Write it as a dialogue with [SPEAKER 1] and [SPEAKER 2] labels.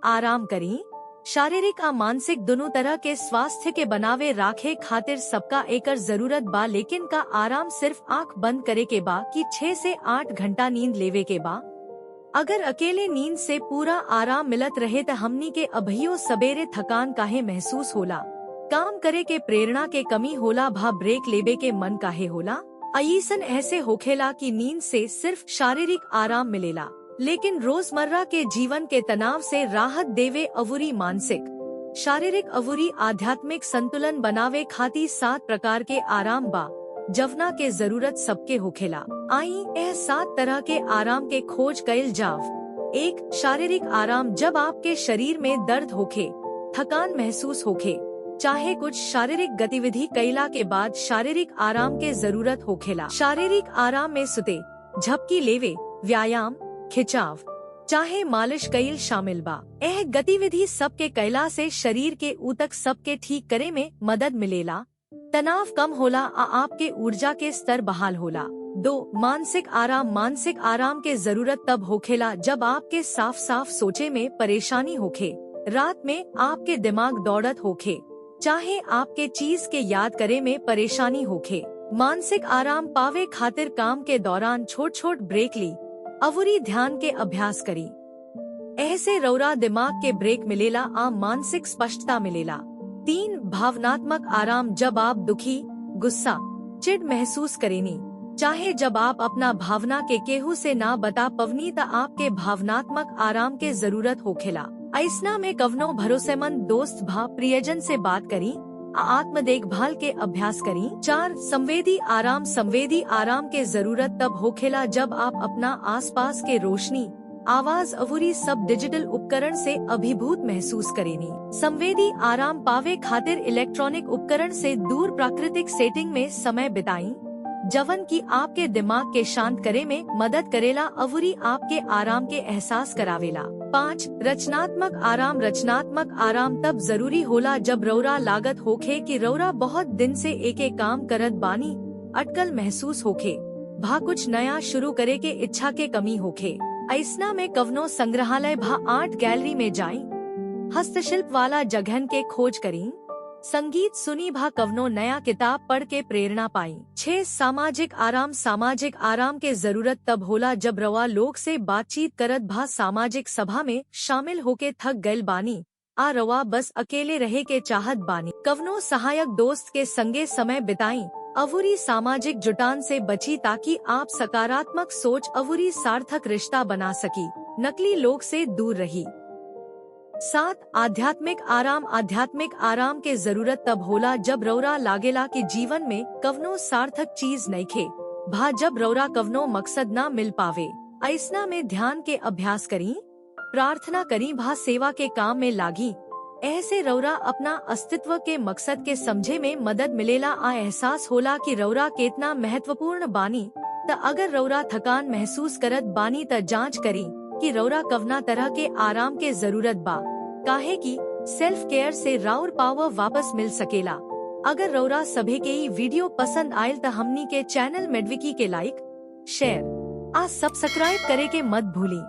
[SPEAKER 1] आराम करी। शारीरिक आ मानसिक दोनों तरह के स्वास्थ्य के बनावे राखे खातिर सबका एकर जरूरत बा, लेकिन का आराम सिर्फ आँख बंद करे के बा कि 6 से 8 घंटा नींद लेवे के बा। अगर अकेले नींद से पूरा आराम मिलत रहे त हमनी के अभियो सबेरे थकान काहे महसूस होला, काम करे के प्रेरणा के कमी होला, भा ब्रेक लेबे के मन काहे होला। अयीसन ऐसे होखेला कि नींद से सिर्फ शारीरिक आराम मिलेला, लेकिन रोजमर्रा के जीवन के तनाव से राहत देवे अवुरी मानसिक, शारीरिक अवुरी आध्यात्मिक संतुलन बनावे खातिर 7 प्रकार के आराम बा जवना के जरूरत सबके होखेला। आई यह 7 तरह के आराम के खोज कइल जाव। 1. शारीरिक आराम। जब आपके शरीर में दर्द होखे, थकान महसूस होखे, चाहे कुछ शारीरिक गतिविधि कइला के बाद शारीरिक आराम के जरूरत होखेला। शारीरिक आराम में सुते, झपकी लेवे, व्यायाम, खिंचाव, चाहे मालिश कईल शामिल बा। यह गतिविधि सबके कइला से शरीर के ऊतक सबके ठीक करे में मदद मिलेला, तनाव कम होला आ आपके ऊर्जा के स्तर बहाल होला। 2. मानसिक आराम। मानसिक आराम के जरूरत तब होखेला जब आपके साफ साफ सोचे में परेशानी होखे, रात में आपके दिमाग दौड़त होखे, चाहे आपके चीज के याद करे में परेशानी होखे। मानसिक आराम पावे खातिर काम के दौरान छोट छोट ब्रेक ली, अवुरी ध्यान के अभ्यास करी। ऐसे रौरा दिमाग के ब्रेक मिलेला आ मानसिक स्पष्टता मिलेला। 3. भावनात्मक आराम। जब आप दुखी, गुस्सा, चिढ़ महसूस करेनी, चाहे जब आप अपना भावना के केहू से ना बता पवनी त आपके भावनात्मक आराम के जरूरत होखेला। ऐसना में कवनो भरोसेमंद दोस्त भा प्रियजन से बात करी, आत्म देखभाल के अभ्यास करी। 4. संवेदी आराम। संवेदी आराम के जरूरत तब होखेला जब आप अपना आसपास के रोशनी, आवाज अवुरी सब डिजिटल उपकरण से अभिभूत महसूस करेनी। संवेदी आराम पावे खातिर इलेक्ट्रॉनिक उपकरण से दूर प्राकृतिक सेटिंग में समय बिताई, जवन की आपके दिमाग के शांत करे में मदद करेला, अवुरी आपके आराम के एहसास करावेला। 5. रचनात्मक आराम। रचनात्मक आराम तब जरूरी होला जब रौरा लागत होखे कि रौरा बहुत दिन से एक काम करत बानी, अटकल महसूस होखे, भा कुछ नया शुरू करे के इच्छा के कमी होखे। ऐसना में कवनो संग्रहालय भा आर्ट गैलरी में जाई, हस्तशिल्प वाला जगहन के खोज करी, संगीत सुनी भा कवनो नया किताब पढ़ के प्रेरणा पाई। 6. सामाजिक आराम। सामाजिक आराम के जरूरत तब होला जब रवा लोग से बातचीत करत भा सामाजिक सभा में शामिल होके थक गइल बानी, आ रवा बस अकेले रहे के चाहत बानी। कवनो सहायक दोस्त के संगे समय बिताई, अवुरी सामाजिक जुटान से बची ताकि आप सकारात्मक सोच अवुरी सार्थक रिश्ता बना सकी, नकली लोग से दूर रही। 7. आध्यात्मिक आराम। आध्यात्मिक आराम के जरूरत तब होला जब रौरा लागेला कि जीवन में कवनो सार्थक चीज नइखे, भा जब रौरा कवनो मकसद ना मिल पावे। ऐसना में ध्यान के अभ्यास करी, प्रार्थना करी, भा सेवा के काम में लागी। ऐसे रौरा अपना अस्तित्व के मकसद के समझे में मदद मिलेला आ एहसास होला कि रौरा केतना महत्वपूर्ण बानी। त अगर रौरा थकान महसूस करत बानी त जांच करी कि रौरा कवना तरह के आराम के जरूरत बा, काहे कि सेल्फ केयर से राउर पावर वापस मिल सकेला। अगर रौरा सभे के ई वीडियो पसंद आयल त हमनी के चैनल मेडविकी के लाइक, शेयर आ सब्सक्राइब करे के मत भूली।